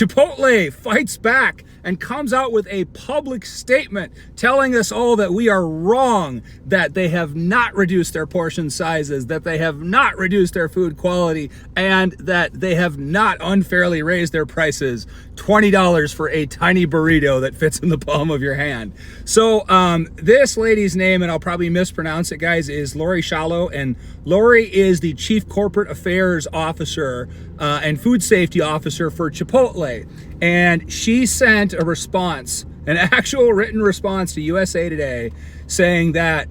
Chipotle fights back and comes out with a public statement telling us all that we are wrong, that they have not reduced their portion sizes, that they have not reduced their food quality, and that they have not unfairly raised their prices. $20 for a tiny burrito that fits in the palm of your hand. So this lady's name, and I'll probably mispronounce it, guys, is Laurie Schalow, and Laurie is the Chief Corporate Affairs Officer and Food Safety Officer for Chipotle. And she sent a response, an actual written response to USA Today, saying that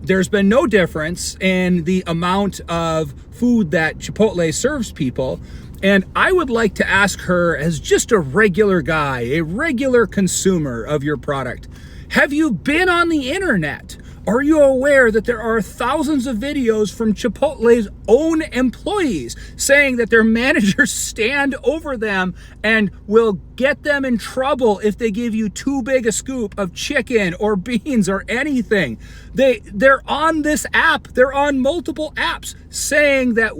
there's been no difference in the amount of food that Chipotle serves people. And I would like to ask her, as just a regular guy, a regular consumer of your product, have you been on the internet? Are you aware that there are thousands of videos from Chipotle's own employees saying that their managers stand over them and will get them in trouble if they give you too big a scoop of chicken or beans or anything? They're on this app. They're on multiple apps saying that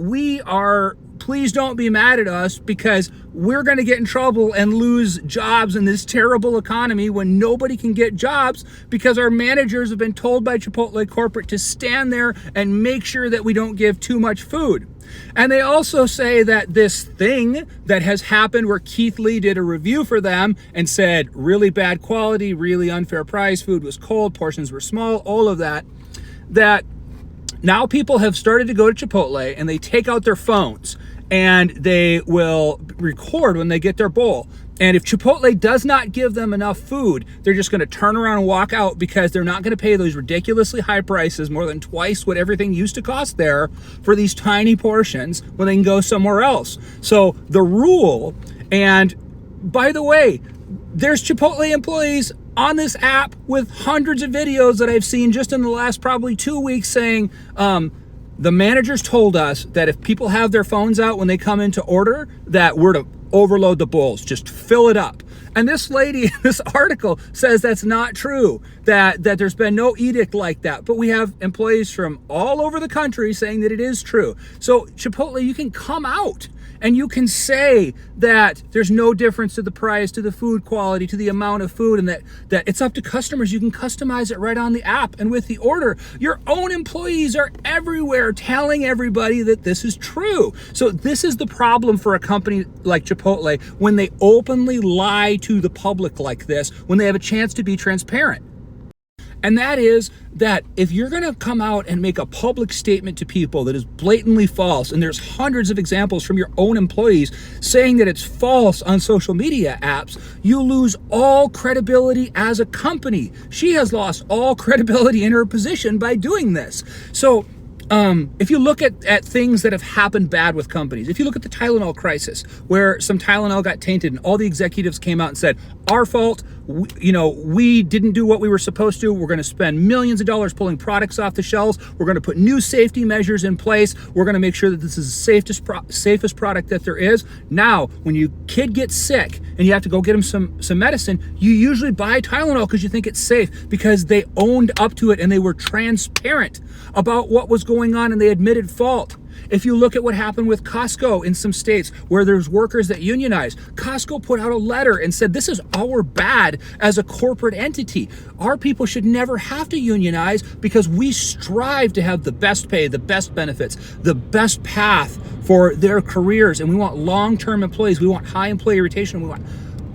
please don't be mad at us because we're going to get in trouble and lose jobs in this terrible economy when nobody can get jobs because our managers have been told by Chipotle corporate to stand there and make sure that we don't give too much food. And they also say that this thing that has happened where Keith Lee did a review for them and said really bad quality, really unfair price, food was cold, portions were small, all of that now people have started to go to Chipotle and they take out their phones and they will record when they get their bowl. And if Chipotle does not give them enough food, they're just going to turn around and walk out because they're not going to pay those ridiculously high prices, more than twice what everything used to cost there, for these tiny portions when they can go somewhere else. So the rule, and by the way, there's Chipotle employees on this app with hundreds of videos that I've seen just in the last probably 2 weeks saying, the managers told us that if people have their phones out when they come in to order, that we're to overload the bowls, just fill it up. And this lady in this article says that's not true, that there's been no edict like that. But we have employees from all over the country saying that it is true. So Chipotle, you can come out and you can say that there's no difference to the price, to the food quality, to the amount of food, and that it's up to customers. You can customize it right on the app and with the order. Your own employees are everywhere telling everybody that this is true. So this is the problem for a company like Chipotle when they openly lie to the public like this, when they have a chance to be transparent. And that is that if you're going to come out and make a public statement to people that is blatantly false, and there's hundreds of examples from your own employees saying that it's false on social media apps, you lose all credibility as a company. She has lost all credibility in her position by doing this. So if you look at things that have happened bad with companies, if you look at the Tylenol crisis, where some Tylenol got tainted and all the executives came out and said, our fault, we didn't do what we were supposed to. We're going to spend millions of dollars pulling products off the shelves. We're going to put new safety measures in place. We're going to make sure that this is the safest product that there is. Now, when your kid gets sick and you have to go get him some medicine, you usually buy Tylenol because you think it's safe, because they owned up to it and they were transparent about what was going on and they admitted fault. If you look at what happened with Costco in some states where there's workers that unionize, Costco put out a letter and said, this is our bad as a corporate entity. Our people should never have to unionize because we strive to have the best pay, the best benefits, the best path for their careers. And we want long-term employees. We want high employee retention. We want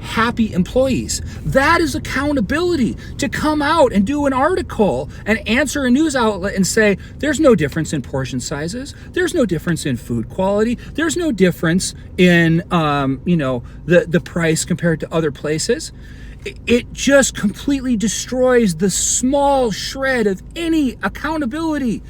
happy employees. That is accountability, to come out and do an article and answer a news outlet and say, there's no difference in portion sizes. There's no difference in food quality. There's no difference in, the price compared to other places. It just completely destroys the small shred of any accountability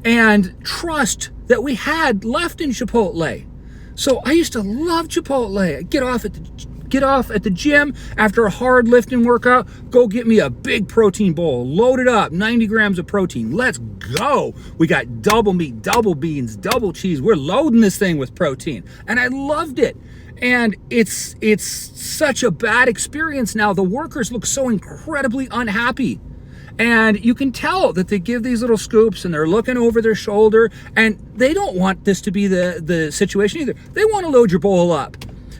and trust that we had left in Chipotle. So I used to love Chipotle. I'd get off at the gym after a hard lifting workout, go get me a big protein bowl, load it up, 90 grams of protein. Let's go. We got double meat, double beans, double cheese. We're loading this thing with protein. And I loved it. And it's such a bad experience now. The workers look so incredibly unhappy. And you can tell that they give these little scoops and they're looking over their shoulder, and they don't want this to be the situation either. They want to load your bowl up.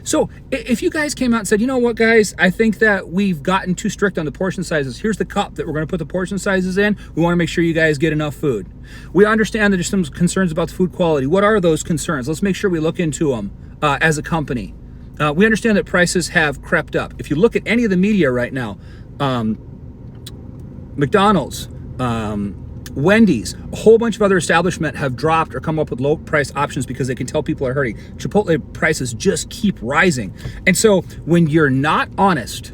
So if you guys came out and said, you know what, guys, I think that we've gotten too strict on the portion sizes. Here's the cup that we're going to put the portion sizes in. We want to make sure you guys get enough food. We understand that there's some concerns about the food quality. What are those concerns? Let's make sure we look into them as a company. We understand that prices have crept up. If you look at any of the media right now, McDonald's, Wendy's, a whole bunch of other establishments have dropped or come up with low price options because they can tell people are hurting. Chipotle prices just keep rising. And so when you're not honest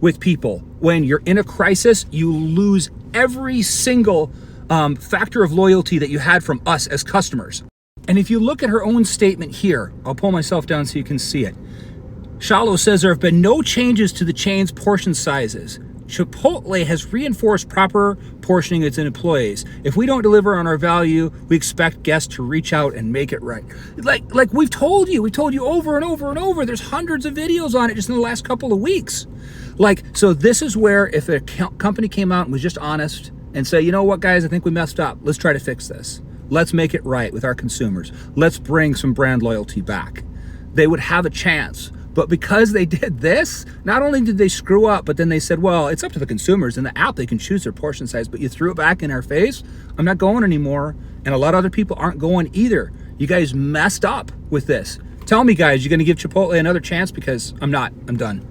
with people, when you're in a crisis, you lose every single factor of loyalty that you had from us as customers. And if you look at her own statement here, I'll pull myself down so you can see it. Schalow says there have been no changes to the chain's portion sizes. Chipotle has reinforced proper portioning its employees. If we don't deliver on our value, we expect guests to reach out and make it right. Like we've told you over and over and over. There's hundreds of videos on it just in the last couple of weeks. So this is where if a company came out and was just honest and say, you know what, guys, I think we messed up. Let's try to fix this. Let's make it right with our consumers. Let's bring some brand loyalty back. They would have a chance. But because they did this, not only did they screw up, but then they said, well, it's up to the consumers. In the app, they can choose their portion size, but you threw it back in our face. I'm not going anymore. And a lot of other people aren't going either. You guys messed up with this. Tell me, guys, you're going to give Chipotle another chance? Because I'm not. I'm done.